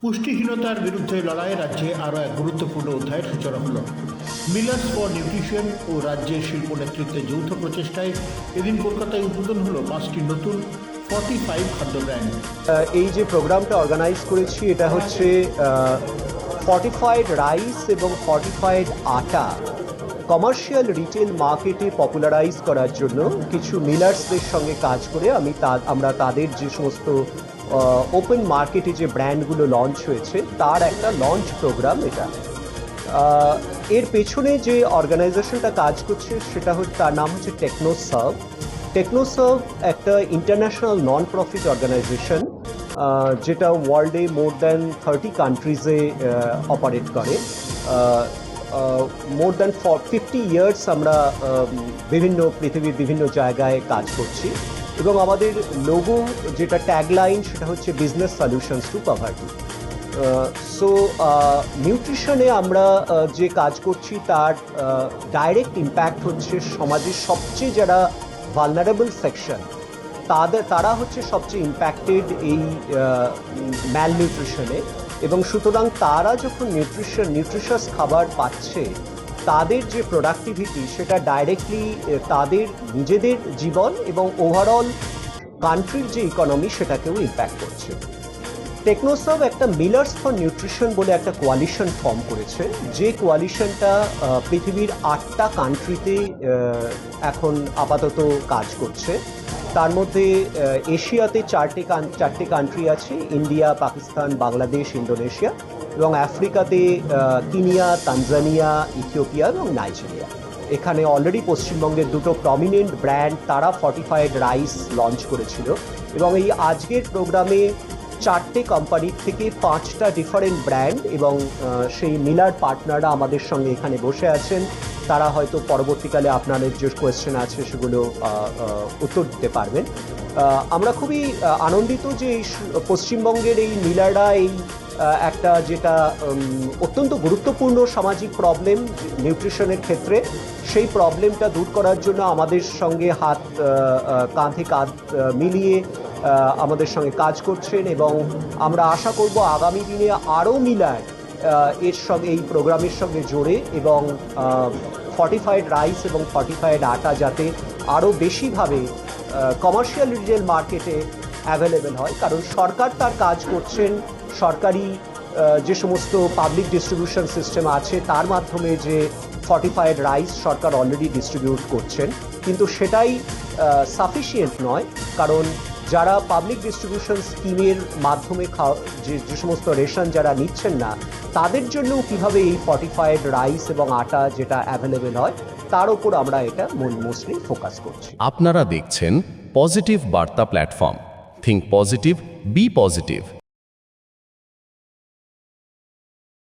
পুষ্টিহীনতার বিরুদ্ধে লড়াইয়ে রাজ্যে আরও এক গুরুত্বপূর্ণ অধ্যায়ের সূচনা হলো। মিলার্স ফর নিউট্রিশন ও রাজ্যের শিল্প নেতৃত্বে যৌথ প্রচেষ্টায় এদিন কলকাতায় উদ্বোধন হলো 5টি নতুন 45 খাদ্য ব্র্যান্ড। এই যে প্রোগ্রামটা অর্গানাইজ করেছি এটা হচ্ছে ফর্টিফাইড রাইস এবং ফর্টিফাইড আটা কমার্শিয়াল রিটেল মার্কেটে পপুলারাইজ করার জন্য কিছু মিলার্সদের সঙ্গে কাজ করে আমরা তাদের যে সমস্ত ওপেন মার্কেটে যে ব্র্যান্ডগুলো লঞ্চ হয়েছে তার একটা লঞ্চ প্রোগ্রাম এটা। এর পেছনে যে অর্গানাইজেশনটা কাজ করছে সেটা হচ্ছে, তার নাম হচ্ছে টেকনোসার্ভ। টেকনোসার্ভ একটা ইন্টারন্যাশনাল নন প্রফিট অর্গানাইজেশন যেটা ওয়ার্ল্ডে মোর দ্যান 30 কান্ট্রিজে অপারেট করে। মোর দ্যান 50 ইয়ার্স আমরা পৃথিবীর বিভিন্ন জায়গায় কাজ করছি এবং আমাদের লোগো যেটা ট্যাগলাইন সেটা হচ্ছে business solutions to poverty. So নিউট্রিশনে আমরা যে কাজ করছি তার ডাইরেক্ট ইম্প্যাক্ট হচ্ছে সমাজের সবচেয়ে যারা ভালনারেবল সেকশন তারা হচ্ছে সবচেয়ে ইম্প্যাক্টেড এই ম্যালনিউট্রিশনে, এবং সুতরাং তারা যখন নিউট্রিশাস খাবার পাচ্ছে তাদের যে প্রোডাক্টিভিটি সেটা ডাইরেক্টলি তাদের নিজেদের জীবন এবং ওভারঅল কান্ট্রির যে ইকোনমি সেটাকেও ইম্প্যাক্ট করছে। টেকনোসার্ভ একটা মিলার্স ফর নিউট্রিশন বলে একটা কোয়ালিশন ফর্ম করেছে, যে কোয়ালিশনটা পৃথিবীর 8টা কান্ট্রিতে এখন আপাতত কাজ করছে। তার মধ্যে এশিয়াতে চারটে কান্ট্রি আছে, ইন্ডিয়া, পাকিস্তান, বাংলাদেশ, ইন্দোনেশিয়া, এবং আফ্রিকাতে কেনিয়া, তানজানিয়া, ইথিওপিয়া এবং নাইজেরিয়া। এখানে অলরেডি পশ্চিমবঙ্গের দুটো প্রমিনেন্ট ব্র্যান্ড তারা ফর্টিফাইড রাইস লঞ্চ করেছিল, এবং এই আজকের প্রোগ্রামে 4টে কোম্পানির থেকে 5টা ডিফারেন্ট ব্র্যান্ড এবং সেই মিলার পার্টনাররা আমাদের সঙ্গে এখানে বসে আছেন। তারা হয়তো পরবর্তীকালে আপনাদের যে কোয়েশ্চেন আছে সেগুলো উত্তর দিতে পারবেন। আমরা খুবই আনন্দিত যে পশ্চিমবঙ্গের এই মিলাররা এই একটা যেটা অত্যন্ত গুরুত্বপূর্ণ সামাজিক প্রবলেম নিউট্রিশনের ক্ষেত্রে, সেই প্রবলেমটা দূর করার জন্য আমাদের সঙ্গে কাঁধে কাঁধ মিলিয়ে আমাদের সঙ্গে কাজ করছেন, এবং আমরা আশা করব আগামী দিনে আরও মিলার এর সঙ্গে এই প্রোগ্রামের সঙ্গে জোরে, এবং ফর্টিফাইড রাইস এবং ফর্টিফাইড আটা যাতে আরও বেশিভাবে কমার্শিয়াল রিটেল মার্কেটে অ্যাভেলেবেল হয়। কারণ সরকার তার কাজ করছেন, সরকারি যে সমস্ত পাবলিক ডিস্ট্রিবিউশন সিস্টেম আছে তার মাধ্যমে যে ফর্টিফাইড রাইস সরকার অলরেডি ডিস্ট্রিবিউট করছেন, কিন্তু সেটাই সাফিসিয়েন্ট নয়। কারণ যারা পাবলিক ডিস্ট্রিবিউশন স্কিমের মাধ্যমে যে সমস্ত রেশন যারা নিচ্ছেন না, তাদের জন্যও কীভাবে এই ফর্টিফাইড রাইস এবং আটা যেটা অ্যাভেলেবেল হয় তার উপর আমরা এটা মোস্টলি ফোকাস করছি। আপনারা দেখছেন পজিটিভ বার্তা platform. Think positive, be positive.